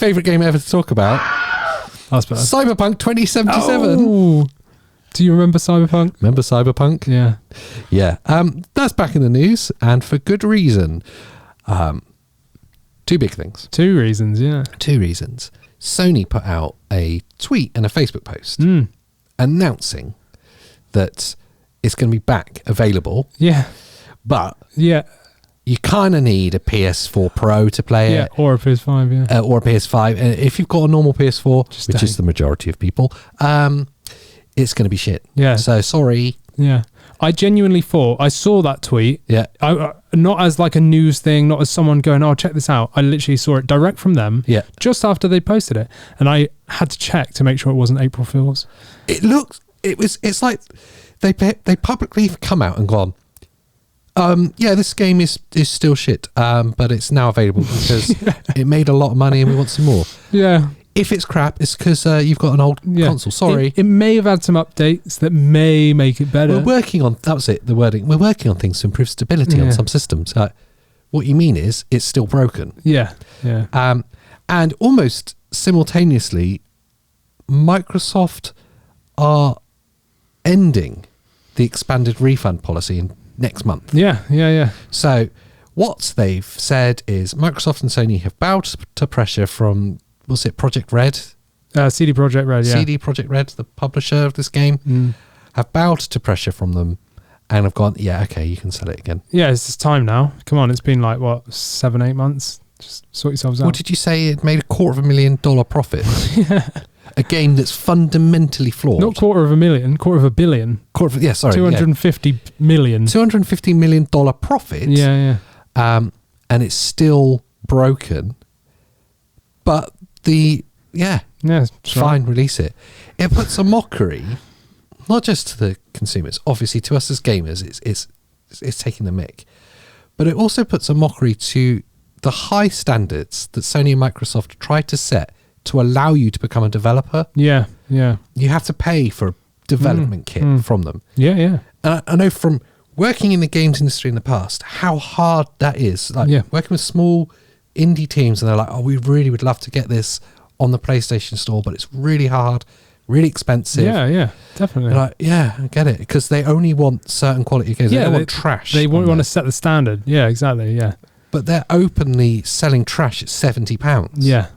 favourite game ever to talk about. That's better. Cyberpunk 2077. Oh. Do you remember Cyberpunk? Remember Cyberpunk? Yeah. Yeah. That's back in the news, and for good reason. Two big things. 2 reasons, yeah. 2 reasons. Sony put out a tweet and a Facebook post announcing that it's going to be back available. Yeah. But yeah, you kind of need a PS4 Pro to play it. Or a PS5, yeah. Or a PS5. And if you've got a normal PS4, which is the majority of people, it's going to be shit. Yeah. So sorry. Yeah. I genuinely thought, I saw that tweet. Yeah. Not as like a news thing, not as someone going, oh, check this out. I literally saw it direct from them. Yeah. Just after they posted it. And I had to check to make sure it wasn't April Fool's. It's like they publicly come out and gone, yeah, this game is still shit, but it's now available because it made a lot of money and we want some more. Yeah. If it's crap, it's because you've got an old console. Sorry. It may have had some updates that may make it better. We're working on, that was it, the wording. We're working on things to improve stability on some systems. What you mean is it's still broken. Yeah. Yeah. And almost simultaneously, Microsoft are ending the expanded refund policy next month. Yeah. So what they've said is Microsoft and Sony have bowed to pressure from, was it Project Red? CD Projekt Red, yeah. CD Projekt Red, the publisher of this game, have bowed to pressure from them and have gone, yeah, okay, you can sell it again. Yeah, it's just time now. Come on, it's been like, what, 7-8 months? Just sort yourselves out. What did you say? It made $250,000 profit? Yeah. A game that's fundamentally flawed. Not $250,000, $250 million. Yeah, sorry. 250 million. $250 million profit. Yeah. And it's still broken. But fine, release it. It puts a mockery, not just to the consumers, obviously to us as gamers, it's taking the mick, but it also puts a mockery to the high standards that Sony and Microsoft tried to set to allow you to become a developer. Yeah. You have to pay for a development kit from them. Yeah. And I know from working in the games industry in the past, how hard that is. Like working with small indie teams, and they're like, oh, we really would love to get this on the PlayStation Store, but it's really hard, really expensive. Yeah, definitely. Like, yeah, I get it, because they only want certain quality games. They don't want trash. They want to set the standard. Yeah, exactly. Yeah. But they're openly selling trash at £70. Yeah.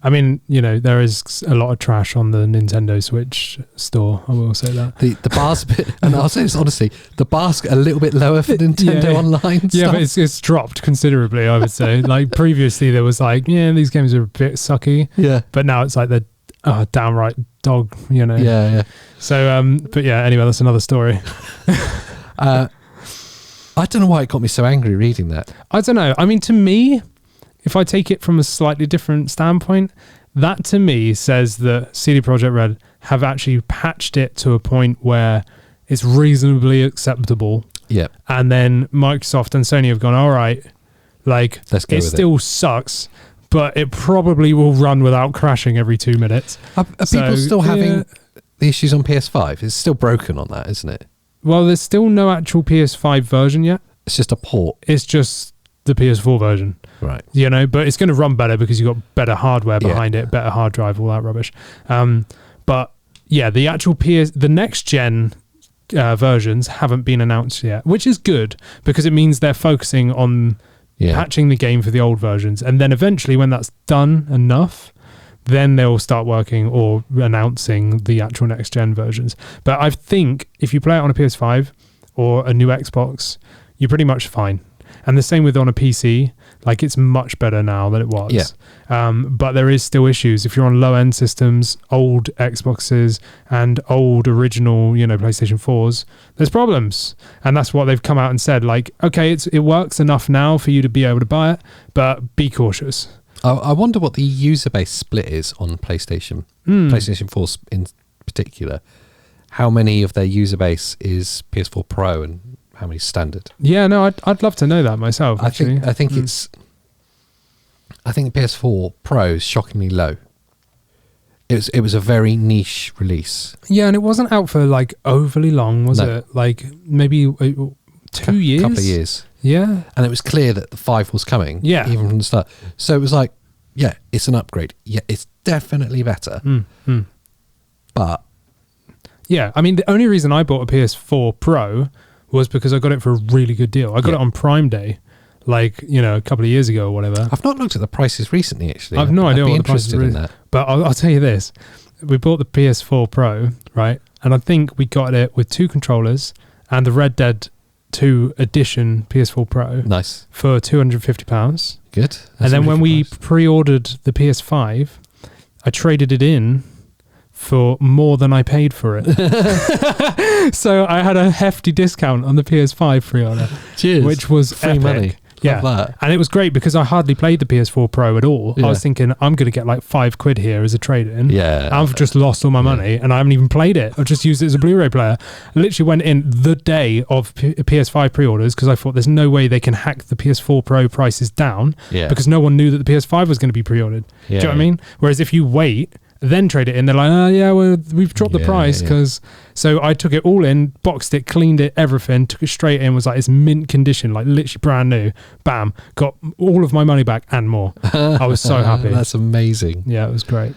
I mean, there is a lot of trash on the Nintendo Switch store. I will say that. The bar's a bit, and I'll say this honestly, the bar's a little bit lower for Nintendo Online stuff. Yeah, but it's dropped considerably, I would say. Like previously there was like, these games are a bit sucky. Yeah. But now it's like the downright dog, Yeah. So, but yeah, anyway, that's another story. I don't know why it got me so angry reading that. I don't know. I mean, to me, if I take it from a slightly different standpoint, that to me says that CD Projekt Red have actually patched it to a point where it's reasonably acceptable. Yeah. And then Microsoft and Sony have gone, all right, like it still sucks, but it probably will run without crashing every 2 minutes. Are people still having the issues on PS5? It's still broken on that, isn't it? Well, there's still no actual PS5 version yet. It's just a port. It's just the PS4 version. Right. But it's going to run better because you've got better hardware behind it, better hard drive, all that rubbish. But yeah, the actual the next gen versions haven't been announced yet, which is good because it means they're focusing on patching the game for the old versions. And then eventually when that's done enough, then they'll start working or announcing the actual next gen versions. But I think if you play it on a PS5 or a new Xbox, you're pretty much fine. And the same with on a PC, like it's much better now than it was. Yeah. But there is still issues. If you're on low-end systems, old Xboxes and old original, PlayStation 4s, there's problems. And that's what they've come out and said. Like, okay, it works enough now for you to be able to buy it, but be cautious. I wonder what the user base split is on PlayStation. PlayStation 4 in particular. How many of their user base is PS4 Pro and how many standard? Yeah, no, I'd love to know that myself. Actually. I think I think PS4 Pro is shockingly low. It was a very niche release. Yeah, and it wasn't out for like overly long, was it? Like maybe 2 years. A couple of years. Yeah, and it was clear that the 5 was coming. Yeah, even from the start. So it was like, yeah, it's an upgrade. Yeah, it's definitely better. But yeah, I mean, the only reason I bought a PS4 Pro was because I got it for a really good deal. I got it on Prime Day, like, you know, a couple of years ago or whatever. I've not looked at the prices recently, actually. I've no idea I'd be what the prices interested are. in that. But I'll tell you this. We bought the PS4 Pro, right? And I think we got it with 2 controllers and the Red Dead 2 Edition PS4 Pro. Nice. For £250. Good. That's and then a when really we good price. pre-ordered the PS5, I traded it in for more than I paid for it. So I had a hefty discount on the PS5 pre-order. Cheers. Which was free epic. money. Yeah. Love that. And it was great because I hardly played the PS4 Pro at all. Yeah. I was thinking, I'm going to get like £5 here as a trade-in. Yeah. I've just lost all my money and I haven't even played it. I've just used it as a Blu-ray player. I literally went in the day of PS5 pre-orders because I thought there's no way they can hack the PS4 Pro prices down because no one knew that the PS5 was going to be pre-ordered. Do you know what I mean? Whereas if you wait, then trade it in, they're like, oh yeah, well, we've dropped the price because... So I took it all in, boxed it, cleaned it, everything, took it straight in, was like, it's mint condition, like literally brand new. Bam, got all of my money back and more. I was so happy. That's amazing. Yeah, it was great.